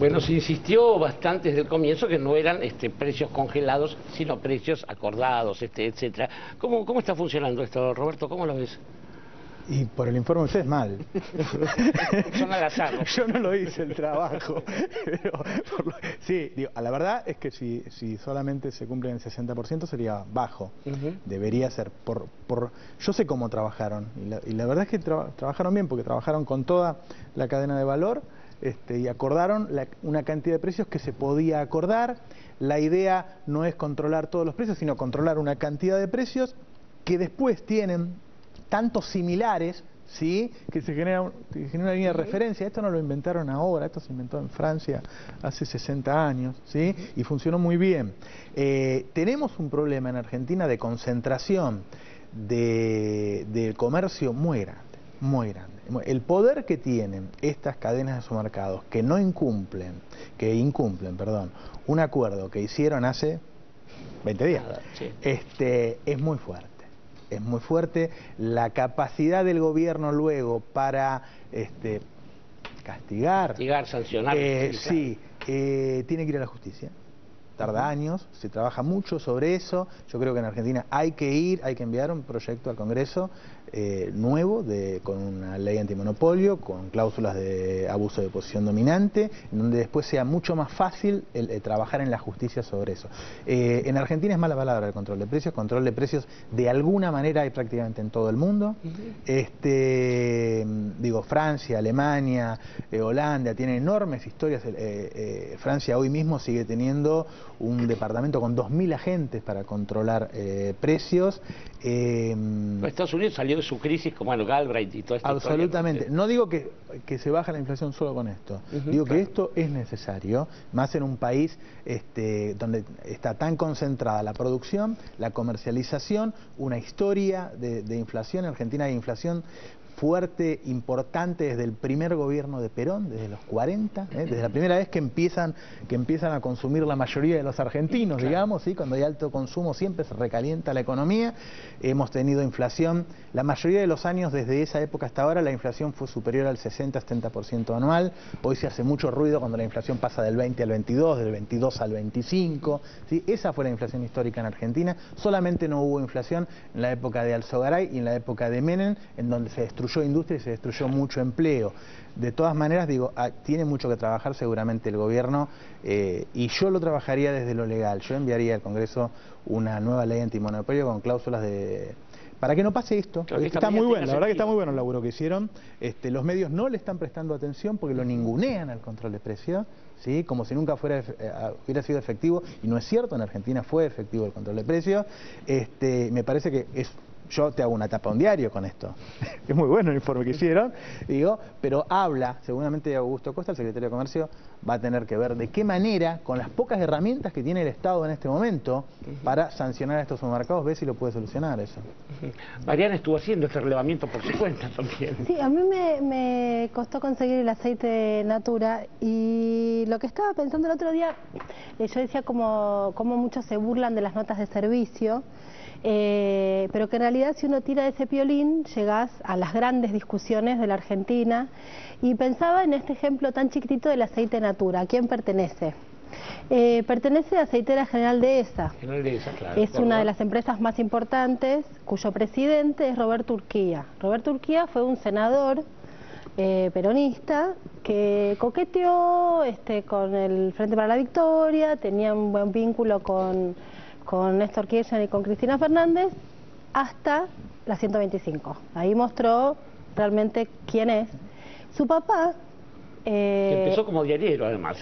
Bueno, se insistió bastante desde el comienzo que no eran precios congelados, sino precios acordados, etcétera. ¿Cómo está funcionando esto, Roberto? ¿Cómo lo ves? Y por el informe de ustedes, mal. Son al azar, ¿no? Yo no lo hice el trabajo. Pero sí, digo, la verdad es que si solamente se cumple en el 60% sería bajo. Debería ser. Yo sé cómo trabajaron. Y la verdad es que trabajaron bien, porque trabajaron con toda la cadena de valor y acordaron una cantidad de precios que se podía acordar. La idea no es controlar todos los precios, sino controlar una cantidad de precios que después tienen tantos similares, ¿sí?, que se genera una línea de referencia. Esto no lo inventaron ahora, esto se inventó en Francia hace 60 años, ¿sí?, y funcionó muy bien. Tenemos un problema en Argentina de concentración del comercio muy grande, muy grande. El poder que tienen estas cadenas de supermercados que incumplen, un acuerdo que hicieron hace 20 días, sí, es muy fuerte. Es muy fuerte. La capacidad del gobierno luego para castigar, sancionar, sí, tiene que ir a la justicia. Tarda años, se trabaja mucho sobre eso. Yo creo que en Argentina hay que enviar un proyecto al Congreso nuevo, con una ley antimonopolio, con cláusulas de abuso de posición dominante, en donde después sea mucho más fácil trabajar en la justicia sobre eso. En Argentina es mala palabra el control de precios de alguna manera hay prácticamente en todo el mundo. Francia, Alemania, Holanda tienen enormes historias. Francia hoy mismo sigue teniendo un departamento con 2.000 agentes para controlar precios. Estados Unidos salió de su crisis como el Galbraith y todo esto. Absolutamente. No digo que se baja la inflación solo con esto. Digo que esto es necesario, más en un país donde está tan concentrada la producción, la comercialización, una historia de inflación. En Argentina hay inflación fuerte, importante desde el primer gobierno de Perón, desde los 40, desde la primera vez que empiezan a consumir la mayoría de los argentinos, digamos, ¿sí? Cuando hay alto consumo siempre se recalienta la economía. Hemos tenido inflación, la mayoría de los años desde esa época hasta ahora la inflación fue superior al 60-70% anual. Hoy se hace mucho ruido cuando la inflación pasa del 20 al 22, del 22 al 25, ¿sí? Esa fue la inflación histórica en Argentina. Solamente no hubo inflación en la época de Alzogaray y en la época de Menem, en donde se destruyó industria y se destruyó mucho empleo. De todas maneras, tiene mucho que trabajar seguramente el gobierno, y yo lo trabajaría desde lo legal. Yo enviaría al Congreso una nueva ley antimonopolio con cláusulas para que no pase esto. Está muy bueno, la verdad que está muy bueno el laburo que hicieron. Los medios no le están prestando atención porque lo ningunean al control de precios, ¿sí?, como si nunca hubiera sido efectivo, y no es cierto. En Argentina fue efectivo el control de precios. Me parece que yo te hago una tapa a un diario con esto. Es muy bueno el informe que hicieron, pero seguramente Augusto Costa, el secretario de Comercio, va a tener que ver de qué manera, con las pocas herramientas que tiene el Estado en este momento, para sancionar a estos supermercados, ve si lo puede solucionar eso. Mariana estuvo haciendo este relevamiento por su cuenta también. Sí, a mí me costó conseguir el aceite Natura, y lo que estaba pensando el otro día, yo decía como muchos se burlan de las notas de servicio, pero que en realidad si uno tira de ese piolín llegás a las grandes discusiones de la Argentina, y pensaba en este ejemplo tan chiquitito del aceite Natura. ¿A quién pertenece? Pertenece a Aceitera General Dehesa. Claro, es una de las empresas más importantes, cuyo presidente es Roberto Urquía. Roberto Urquía fue un senador peronista que coqueteó con el Frente para la Victoria, tenía un buen vínculo con Néstor Kirchner y con Cristina Fernández, hasta la 125. Ahí mostró realmente quién es. Su papá... que empezó como diariero, además.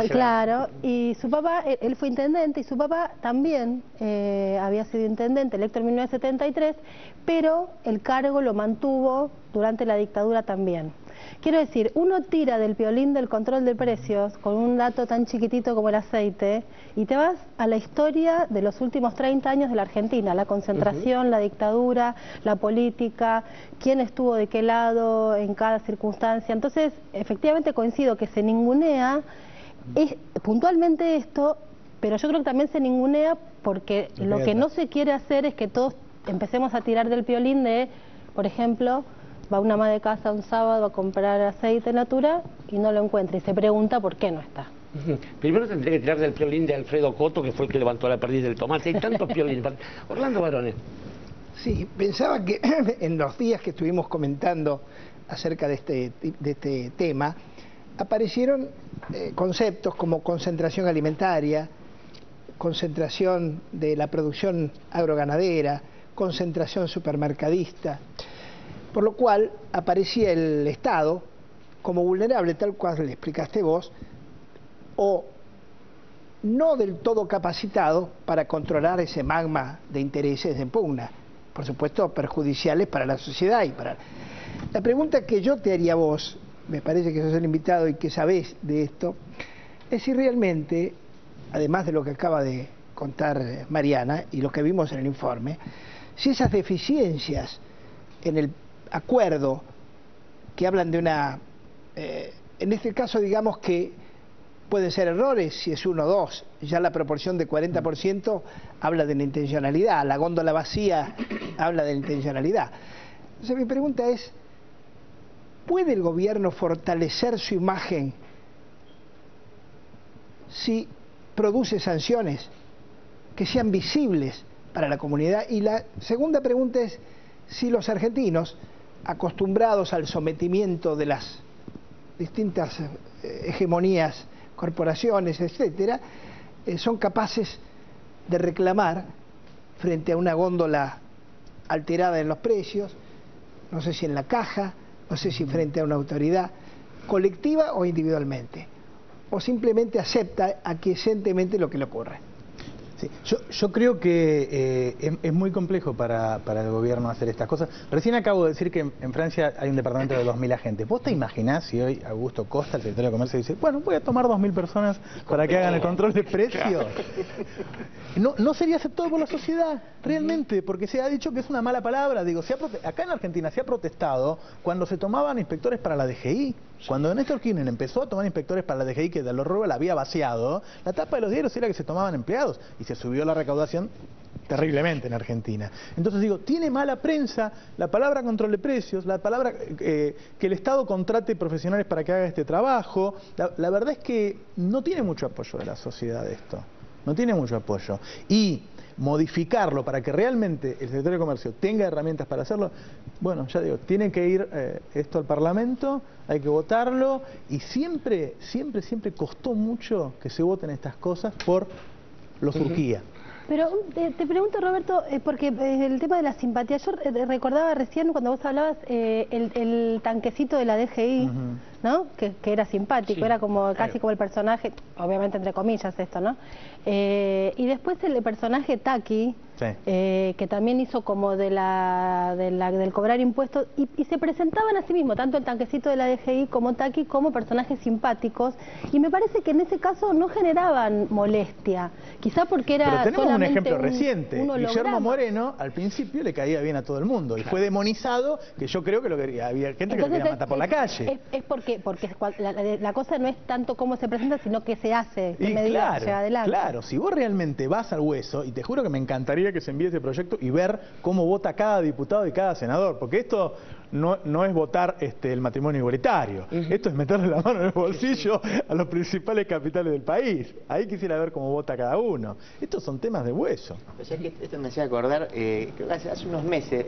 Claro, y su papá, él fue intendente, y su papá también había sido intendente, electo en 1973, pero el cargo lo mantuvo durante la dictadura también. Quiero decir, uno tira del piolín del control de precios con un dato tan chiquitito como el aceite y te vas a la historia de los últimos 30 años de la Argentina, la concentración, la dictadura, la política, quién estuvo de qué lado en cada circunstancia. Entonces, efectivamente coincido que se ningunea puntualmente esto, pero yo creo que también se ningunea porque lo que no se quiere hacer es que todos empecemos a tirar del piolín de, por ejemplo, va una ama de casa un sábado a comprar aceite Natura y no lo encuentra y se pregunta por qué no está. Primero tendría que tirar del piolín de Alfredo Coto, que fue el que levantó la perdiz del tomate. Hay tantos piolines. Orlando Barone. Sí, pensaba que en los días que estuvimos comentando acerca de este tema, aparecieron conceptos como concentración alimentaria, concentración de la producción agroganadera, concentración supermercadista, por lo cual aparecía el Estado como vulnerable, tal cual le explicaste vos, o no del todo capacitado para controlar ese magma de intereses en pugna, por supuesto perjudiciales para la sociedad y para... La pregunta que yo te haría a vos, me parece que sos el invitado y que sabés de esto, es si realmente, además de lo que acaba de contar Mariana y lo que vimos en el informe, si esas deficiencias en el acuerdo que hablan de una... en este caso digamos que pueden ser errores, si es 1 o 2, ya la proporción de 40% habla de la intencionalidad, la góndola vacía habla de la intencionalidad. Entonces mi pregunta es, ¿puede el gobierno fortalecer su imagen si produce sanciones que sean visibles para la comunidad? Y la segunda pregunta es si los argentinos, acostumbrados al sometimiento de las distintas hegemonías, corporaciones, etcétera, son capaces de reclamar frente a una góndola alterada en los precios, no sé si en la caja, no sé si frente a una autoridad colectiva o individualmente, o simplemente acepta aquiescentemente lo que le ocurre. Sí, yo creo que es muy complejo para el gobierno hacer estas cosas. Recién acabo de decir que en Francia hay un departamento de 2.000 agentes. ¿Vos te imaginás si hoy Augusto Costa, el secretario de Comercio, dice, bueno, voy a tomar 2.000 personas para que hagan el control de precios? No sería aceptado por la sociedad, realmente, porque se ha dicho que es una mala palabra. Digo, acá en Argentina se ha protestado cuando se tomaban inspectores para la DGI. Cuando Néstor Kirchner empezó a tomar inspectores para la DGI, que de lo robo la había vaciado, la tapa de los diarios era que se tomaban empleados y se subió la recaudación terriblemente en Argentina. Entonces digo, tiene mala prensa la palabra control de precios, la palabra que el Estado contrate profesionales para que haga este trabajo. La verdad es que no tiene mucho apoyo de la sociedad esto, no tiene mucho apoyo. Y modificarlo para que realmente el secretario de Comercio tenga herramientas para hacerlo, bueno, ya digo, tiene que ir esto al Parlamento, hay que votarlo, y siempre costó mucho que se voten estas cosas por los Urquía. Pero te pregunto, Roberto, porque el tema de la simpatía, yo recordaba recién cuando vos hablabas el tanquecito de la DGI, ¿no? Que era simpático, sí, era como casi como el personaje, obviamente entre comillas esto, ¿no? Y después el personaje Taqui, sí, que también hizo como del cobrar impuestos, y se presentaban a sí mismos, tanto el tanquecito de la DGI como Taqui, como personajes simpáticos, y me parece que en ese caso no generaban molestia, quizá porque era... Pero tenemos un ejemplo reciente. Guillermo Moreno al principio le caía bien a todo el mundo y fue demonizado, que yo creo que había gente que lo quería matar por la calle. Es porque la cosa no es tanto cómo se presenta, sino que se hace, que claro, lleva adelante. Claro, si vos realmente vas al hueso, y te juro que me encantaría que se envíe ese proyecto y ver cómo vota cada diputado y cada senador, porque esto no es votar el matrimonio igualitario, esto es meterle la mano en el bolsillo a los principales capitales del país. Ahí quisiera ver cómo vota cada uno. Estos son temas de hueso. O sea que esto me hacía acordar, creo que hace unos meses,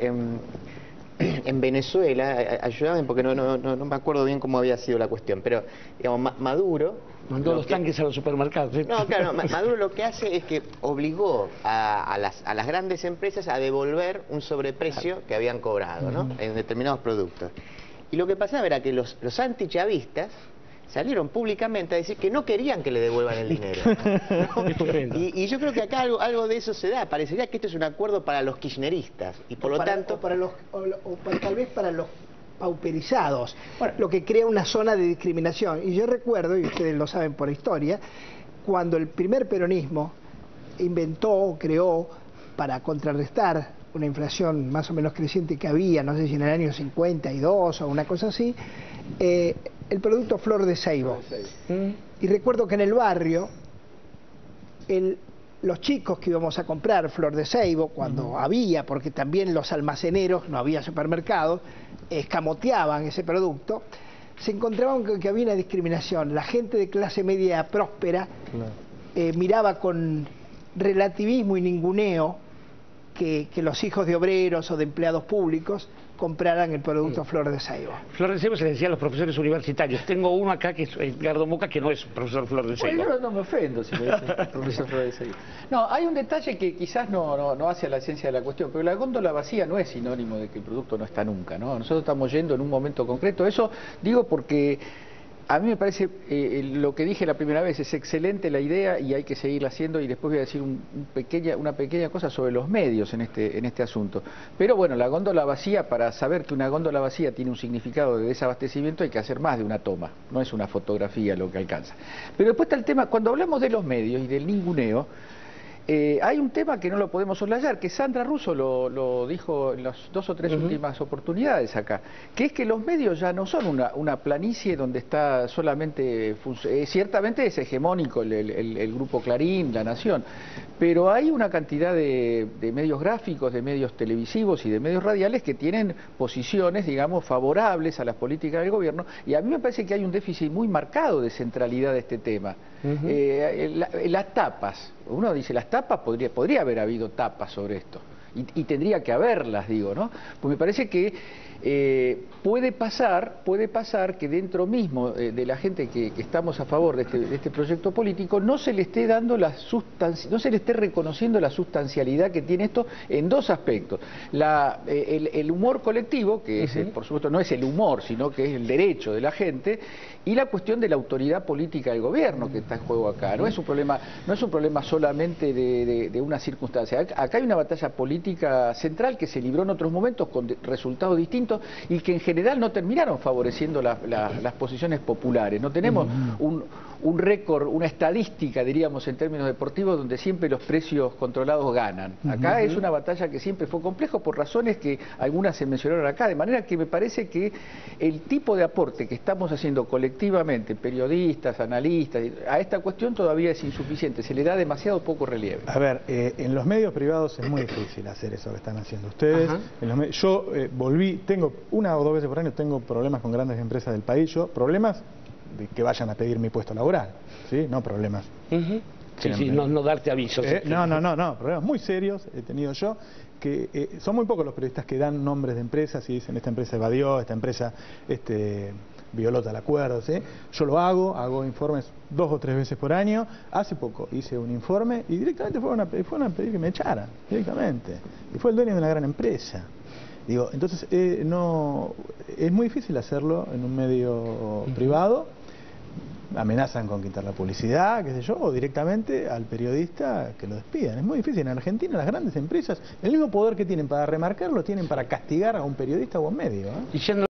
en Venezuela, ayúdame porque no me acuerdo bien cómo había sido la cuestión, pero digamos, Maduro... Mandó los tanques a los supermercados. ¿Sí? No, claro, Maduro lo que hace es que obligó a las grandes empresas a devolver un sobreprecio que habían cobrado, ¿no? En determinados productos. Y lo que pasaba era que los antichavistas salieron públicamente a decir que no querían que le devuelvan el dinero, ¿no? Y yo creo que acá algo de eso se da. Parecería que esto es un acuerdo para los kirchneristas y por lo tanto... tal vez para los pauperizados, bueno, lo que crea una zona de discriminación. Y yo recuerdo, y ustedes lo saben por historia, cuando el primer peronismo inventó, creó, para contrarrestar una inflación más o menos creciente que había, no sé si en el año 52 o una cosa así, el producto Flor de Ceibo. Y recuerdo que en el barrio el los chicos que íbamos a comprar flor de ceibo, cuando había, porque también los almaceneros, no había supermercados, escamoteaban ese producto, se encontraban con que había una discriminación. La gente de clase media próspera miraba con relativismo y ninguneo que los hijos de obreros o de empleados públicos compraran el producto flor de ceibo. Flor de ceibo se le decía a los profesores universitarios. Tengo uno acá que es Edgardo Moca, que no es profesor flor de ceibo. Bueno, no me ofendo si me dicen profesor flor de ceibo. No, hay un detalle que quizás no hace a la ciencia de la cuestión, pero la góndola vacía no es sinónimo de que el producto no está nunca, ¿no? Nosotros estamos yendo en un momento concreto. Eso digo porque a mí me parece, lo que dije la primera vez, es excelente la idea y hay que seguirla haciendo, y después voy a decir una pequeña cosa sobre los medios en este asunto. Pero bueno, la góndola vacía, para saber que una góndola vacía tiene un significado de desabastecimiento, hay que hacer más de una toma, no es una fotografía lo que alcanza. Pero después está el tema, cuando hablamos de los medios y del ninguneo, hay un tema que no lo podemos soslayar, que Sandra Russo lo dijo en las 2 o 3 últimas oportunidades acá, que es que los medios ya no son una planicie donde está solamente, ciertamente es hegemónico el grupo Clarín, La Nación, pero hay una cantidad de medios gráficos, de medios televisivos y de medios radiales que tienen posiciones, digamos, favorables a las políticas del gobierno, y a mí me parece que hay un déficit muy marcado de centralidad de este tema. Las tapas, uno dice las tapas, podría haber habido tapas sobre esto, y tendría que haberlas, digo, ¿no? Pues me parece que puede pasar que dentro mismo de la gente que estamos a favor de este proyecto político no se le esté dando no se le esté reconociendo la sustancialidad que tiene esto en 2 aspectos. El humor colectivo, que es, por supuesto no es el humor, sino que es el derecho de la gente, y la cuestión de la autoridad política del gobierno que está en juego acá. No es un problema solamente de una circunstancia. Acá hay una batalla política central que se libró en otros momentos con resultados distintos y que en general no terminaron favoreciendo las posiciones populares. No tenemos un récord, una estadística, diríamos, en términos deportivos, donde siempre los precios controlados ganan. Acá es una batalla que siempre fue compleja por razones que algunas se mencionaron acá, de manera que me parece que el tipo de aporte que estamos haciendo colectivamente, periodistas, analistas, a esta cuestión todavía es insuficiente, se le da demasiado poco relieve. A ver, en los medios privados es muy difícil hacer eso que están haciendo ustedes. Yo volví, tengo 1 o 2 veces por año, tengo problemas con grandes empresas del país, problemas de que vayan a pedir mi puesto laboral, ¿sí? No problemas. Sí, no darte avisos. No, problemas muy serios he tenido yo, que son muy pocos los periodistas que dan nombres de empresas y dicen esta empresa evadió, esta empresa violó tal acuerdo, ¿sí? Yo lo hago informes 2 o 3 veces por año. Hace poco hice un informe y directamente fueron a pedir que me echaran, directamente. Y fue el dueño de una gran empresa. Digo, entonces no es muy difícil hacerlo en un medio privado. Amenazan con quitar la publicidad, qué sé yo, o directamente al periodista que lo despidan. Es muy difícil. En Argentina las grandes empresas, el mismo poder que tienen para remarcarlo, tienen para castigar a un periodista o a un medio, ¿eh? Y yendo